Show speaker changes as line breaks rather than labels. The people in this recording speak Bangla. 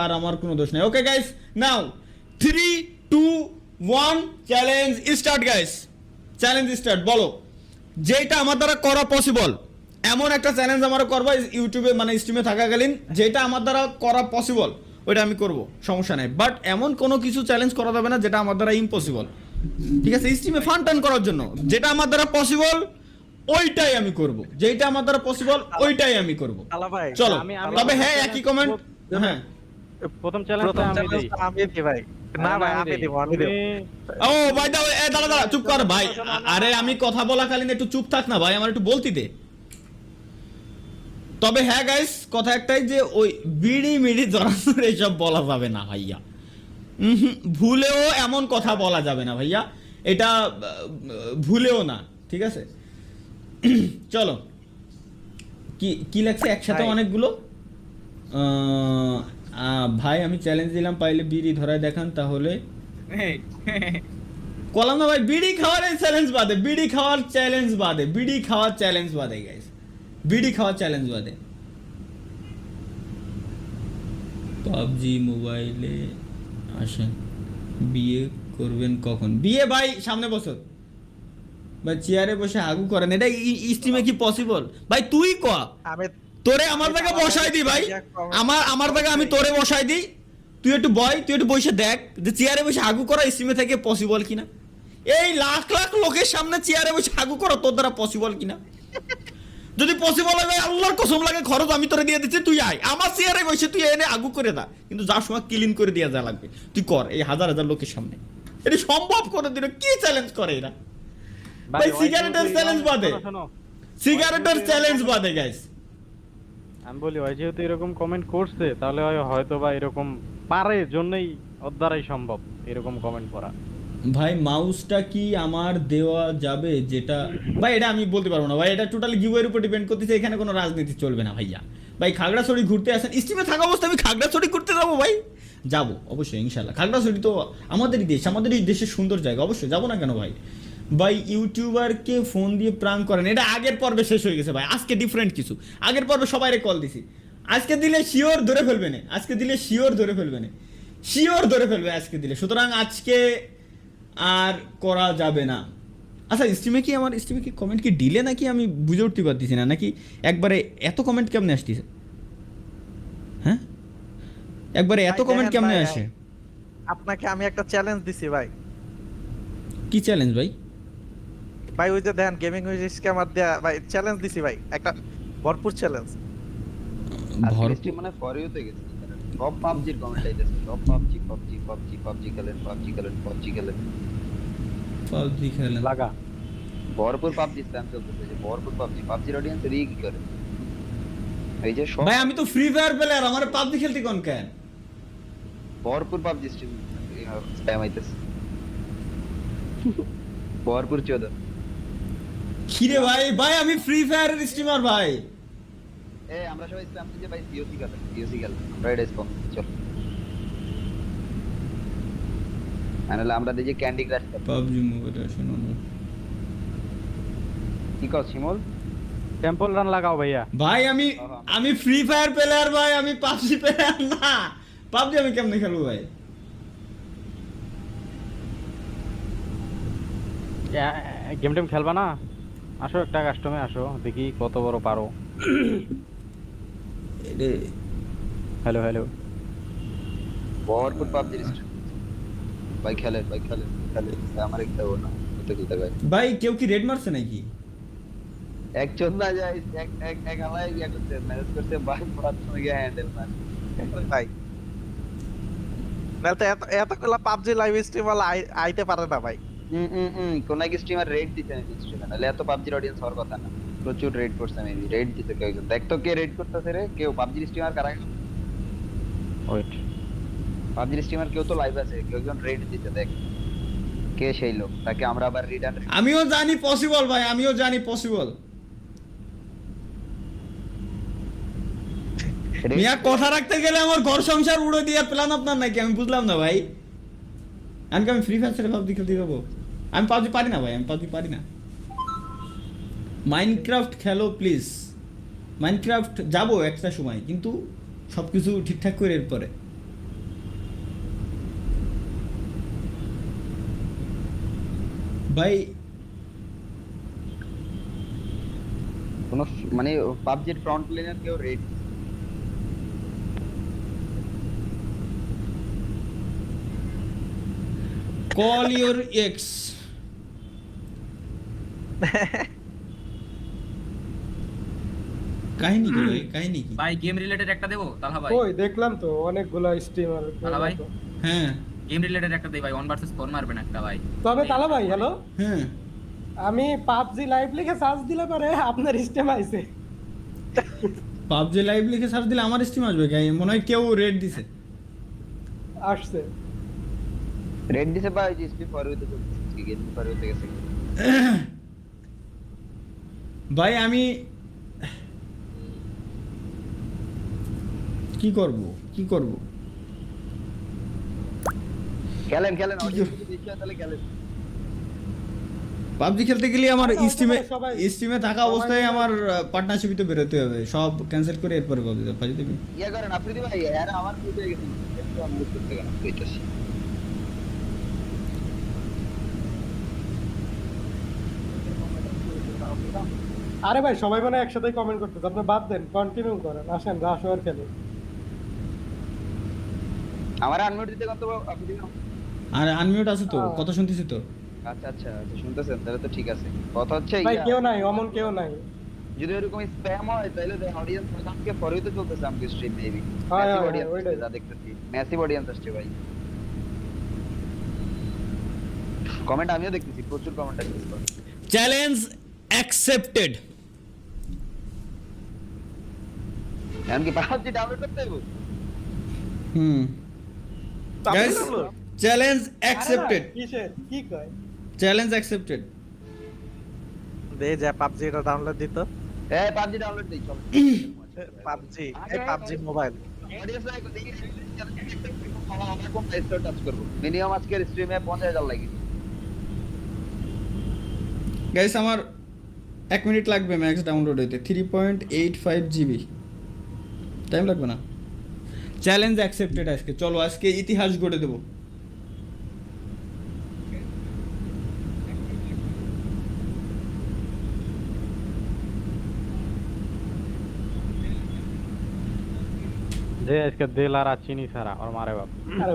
আর আমার কোনো দোষ নাই। ওকে গাইস, নাও 3 2 1 challenge start guys, challenge start. বলো যেটা আমার দ্বারা করা পসিবল, এমন একটা চ্যালেঞ্জ আমরা করবো ইউটিউবে মানে স্ট্রিমে থাকাকালীন, যেটা আমার দ্বারা করা পসিবল ওইটা আমি করব, সমস্যা নেই। বাট এমন কোনো কিছু চ্যালেঞ্জ করা যাবে না যেটা আমার দ্বারা ইম্পসিবল, ঠিক আছে? স্ট্রিমে ফান টান করার জন্য যেটা আমার দ্বারা পসিবল ওইটাই আমি করব, যেটা আমার দ্বারা পসিবল ওইটাই আমি করব। চলো, তবে হ্যাঁ একই কমেন্ট। হ্যাঁ
প্রথম চ্যালেঞ্জটা আমি দিই ভাই। না ভাই আমি দেব।
ও ভাই দাও, দাঁড়া দাঁড়া, চুপ কর ভাই। আরে আমি কথা বলাকালীন একটু চুপ থাক না ভাই, আমার একটু বলতে দে। তবে হ্যাঁ গাইস, কথা একটাই যে ওই বিড়ি মিড়ি জড়ানোর এইসব বলা যাবে না ভাইয়া, ভুলেও এমন কথা বলা যাবে না ভাইয়া, এটা ভুলেও না, ঠিক আছে? চলো, কি কি লাগছে একসাথে অনেকগুলো। ভাই আমি চ্যালেঞ্জ দিলাম, পাইলে বিড়ি ধরায় দেখান তাহলে কলাম না ভাই। বিড়ি খাওয়ার চ্যালেঞ্জ বাদে, বিড়ি খাওয়ার চ্যালেঞ্জ বাদে, বিড়ি খাওয়ার চ্যালেঞ্জ বাদে গাইস, বিড়ি খাওয়ার চ্যালেঞ্জ বাদে। পাবজি মোবাইলে আসেন, বিয়ে করবেন কখন? বিয়ে ভাই সামনে বছর ভাই, চেয়ারে বসে আগু করেন, এটা স্ট্রিমে কি পসিবল ভাই? তুই ক, তোরে আমার জায়গা বসাই দি ভাই, আমার জায়গা আমি তোরে বসাই দিই, তুই একটু বসে দেখ যে চেয়ারে বসে আগু করা স্ট্রিমে থেকে পসিবল কিনা। এই লাখ লাখ লোকের সামনে চেয়ারে বসে আগু করা তোর দ্বারা পসিবল কিনা। যদি পসিবল হয় আল্লাহর কসম লাগে খরচ আমি তোরে দিয়ে দিচ্ছি, তুই আয় আমার চেয়ারে বসে তুই এনে আগু করে দা, কিন্তু যার সময় ক্লিন করে দেওয়া যা লাগবে তুই কর এই হাজার হাজার লোকের সামনে। এটা সম্ভব করে দিল, কি চ্যালেঞ্জ করে এরা ভাই? সিগারেটের চ্যালেঞ্জ বাদে, সিগারেটের চ্যালেঞ্জ বাদে গাইস
আমি বলি ওই যেহেতু এরকম কমেন্ট করছে তাহলে হয়তো বা এরকম পারে জন্যই ওর দ্বারাই সম্ভব এরকম কমেন্ট করা।
ভাই মাউসটা কি আমার দেওয়া যাবে? যেটা ভাই এটা আমি বলতে পারবো না ভাই, এটা টোটালি গিভওয়ের উপর ডিপেন্ড করতেছে, এখানে কোনো রাজনীতি চলবে না ভাইয়া। ভাই খাগড়াছড়ি ঘুরতে আসেন, স্ট্রিমে থাকা অবস্থা আমি খাগড়াছড়ি ঘুরতে যাবো ভাই, যাবো অবশ্যই ইনশাল্লাহ। খাগড়াছড়ি তো আমাদেরই দেশ, আমাদের এই দেশের সুন্দর জায়গা, অবশ্যই যাবো না কেন ভাই। ভাই ইউটিউবারকে ফোন দিয়ে প্রাঙ্ক করেন, এটা আগের পর্বে শেষ হয়ে গেছে ভাই, আজকে ডিফারেন্ট কিছু। আগের পর্বে সবাইরে কল দিছি, আজকে দিলে শিওর ধরে ফেলবে না, আজকে দিলে শিওর ধরে ফেলবে না, শিওর ধরে ফেলবে আজকে দিলে, সুতরাং আজকে আর করা যাবে না। আচ্ছা স্ট্রিমে কি আমার স্ট্রিমে কি কমেন্ট কি ডিলে নাকি আমি বুঝে উঠতে পারতেছি না, নাকি একবারে এত কমেন্ট কেমনে আসতেছে? হ্যাঁ একবারে এত কমেন্ট কেমনে আসে?
আপনাকে আমি একটা চ্যালেঞ্জ দিছি ভাই।
কি চ্যালেঞ্জ ভাই?
ভাই ওই যে দেখেন গেমিং উইজ স্ক্যামার দেয়া ভাই চ্যালেঞ্জ দিছি ভাই, একটা ভরপুর চ্যালেঞ্জ।
আজকে মানে ফর ইউ তে গেছে সব পাবজির কমেন্ট আইতেছে, সব পাবজি পাবজি পাবজি পাবজি খেলেন পাবজি খেলেন পাবজি খেলেন
পাবজি খেলেন
লাগা
ভরপুর পাবজি স্প্যাম চলতেছে, যে ভরপুর পাবজি পাবজির অডিয়েন্স রিগ করে। এই যে সব
ভাই আমি তো ফ্রি ফায়ার প্লেয়ার, আমার পাবজি খেলতে কোন কেন?
ভরপুর পাবজি স্ট্রিম স্প্যাম আইতেছে, ভরপুর চোদা।
খিরে ভাই, ভাই আমি ফ্রি ফায়ারের স্ট্রিমার ভাই।
আমরা সবাই স্প্যাম দিতে ভাই, সিওসি খেলেন সিওসি খেলেন, আমরা এটা স্প্যাম চল। আনালে আমরা দেখি ক্যান্ডি ক্রাশ
পাবজি মোবাইল শোনো না
কি কও শিমল,
টেম্পল রান লাগাও ভাইয়া।
ভাই আমি ফ্রি ফায়ার প্লেয়ার ভাই, আমি পাবজি প্লেয়ার না। পাবজি আমি কেমনে খেলবো ভাই?
গেম টেম খেলবা না? আসো একটা কাস্টমে আসো, দেখি কত বড় পারো। হ্যালো হ্যালো
ভরপুর পাবজির স্ট্রিম ভাই খেলেন ভাই খেলেন খেলেন, আমার একটা ও না কত কি ভাই।
ভাই কেউ কি রেড মারছে নাকি?
এক চন্দা যায় এক এক এক আলাই ইয়া করতে ম্যানেজ করতে ভাই পড়ার সময় গিয়ে হ্যান্ডেল মার
ভাই নালে তো এতগুলা পাবজি লাইভ স্ট্রিমার আইতে পারে না ভাই।
কোন এক স্ট্রিমার রেড দিতে না স্ট্রিমার, নালে এত পাবজির অডিয়েন্স হওয়ার কথা না। প্রচুর রেড করছে, মেবি রেড দিতে কেউ একজন। দেখ তো কে রেড করতেছে রে, কেউ পাবজির স্ট্রিমার কারা?
ওয়েট
পাবজির স্ট্রিমার কেউ তো লাইভ আছে, কেউ একজন রেড দিতে, দেখ কে সেই লোক, তাকে আমরা আবার রিটার্ন।
আমিও জানি পসিবল ভাই, আমিও জানি পসিবল। মিয়া কথা রাখতে গেলে আমার ঘর সংসার উড়ে দিয়ে প্ল্যান আপনার নাকি? আমি বুঝলাম না ভাই। আমি ফ্রি ফায়ার ছেড়ে পাবজি খেলতে যাবো? আমি পাবজি পারি না ভাই, আমি পাবজি পারি না। মাইনক্রাফট খেলো প্লিজ। মাইনক্রাফট যাবো একটা সময়, কিন্তু সবকিছু ঠিকঠাক করে এরপরে ভাই
কোনো মানে পাবজির ফ্রন্ট লাইনার কেউ রেড
কল ইওর এক্স কাহিনী কি ভাই কাহিনী কি
ভাই গেম রিলেটেড একটা দেবো তাহলে ভাই
ওই দেখলাম তো অনেকগুলা স্ট্রিমার
তালা ভাই?
হ্যাঁ
গেম রিলেটেড একটা দেই ভাই 1 ভার্সেস 4 মারবেন একটা ভাই
তবে তালা ভাই হ্যালো
হ্যাঁ
আমি পাবজি লাইভ লিখে সার্চ দিলে পারে আপনার স্টেম আইছে
পাবজি লাইভ লিখে সার্চ দিলে আমার স্ট্রিম আসবে গাই মনে হয় কেউ রেড দিছে
আসছে
রেড দিছে বা ওই যে স্পি ফর হইতে চলছে কি গেম ফর হইতে গেছে
ভাই আমি কি করব
খেলেন অডিয়েন্স যদি বেশি হয় তাহলে খেলেন
পাবজি খেলতে গেলে আমার
আরে,
স্ট্রিমে
সবাই-
স্ট্রিমে থাকা
সবাই
অবস্থায়
মিলে-
আমার পার্টনারশিপই তো বেরোতে হবে সব ক্যান্সেল করে এরপরে পাবজি পাবজি দেবে
ইয়া করেন আফ্রিদি ভাই হ্যাঁ আমার খুঁজে গেছে একটু অনুরোধ করতে গেলাম কইতাছি
আরে ভাই সবাই মানে একসাথে কমেন্ট করতেছে আপনি বাদ দেন কন্টিনিউ করেন আসেন রাশ ওভার খেলে
আমার আনমিউট দিতে কত আফ্রিদি ভাই?
আর আনমিউট আছে তো কথা শুনতেছি তো
আচ্ছা শুনতেছেন তাহলে তো ঠিক আছে কথা হচ্ছে
ভাই
ইয়া,
কেউ নাই অমন কেউ নাই
যদি এরকম স্প্যাম হয় তাহলে অডিয়েন্স আজকে ফর হইতে চলতেছে আমাদের স্ট্রিম মেবি
হ্যাঁ,
ম্যাসিভ
হ্যাঁ,
অডিয়েন্স
ওইটাই।
যা দেখতেছি ম্যাসিভ অডিয়েন্স আসছে ভাই কমেন্ট আমিও দেখতেছি প্রচুর কমেন্ট আসছে
চ্যালেঞ্জ অ্যাকসেপ্টেড
এমনকি পাবজি ডাউনলোড করতে হবে
হুম গাইস চ্যালেঞ্জ
আরে
অ্যাকসেপ্টেড
ভাই, কিসের কি কয়
চ্যালেঞ্জ অ্যাকসেপ্টেড
দে যা পাবজি এটা ডাউনলোড দিত
এই পাবজি ডাউনলোড দেই চল
পাবজি এই পাবজি মোবাইল
অডিয়েন্স লাইক দেখি আমরা কোন স্টোর টাচ করব মিনিমাম আজকের স্ট্রিমে 50000 লাগে
গাইস আমার 1 মিনিট লাগবে ম্যাক্স ডাউনলোড হইতে 3.85 জিবি টাইম লাগবে না চ্যালেঞ্জ অ্যাকসেপ্টেড আজকে চলো আজকে ইতিহাস গড়ে দেবো
যে আজকে দেল আর চিনি ছাড়া আর মারে বাপ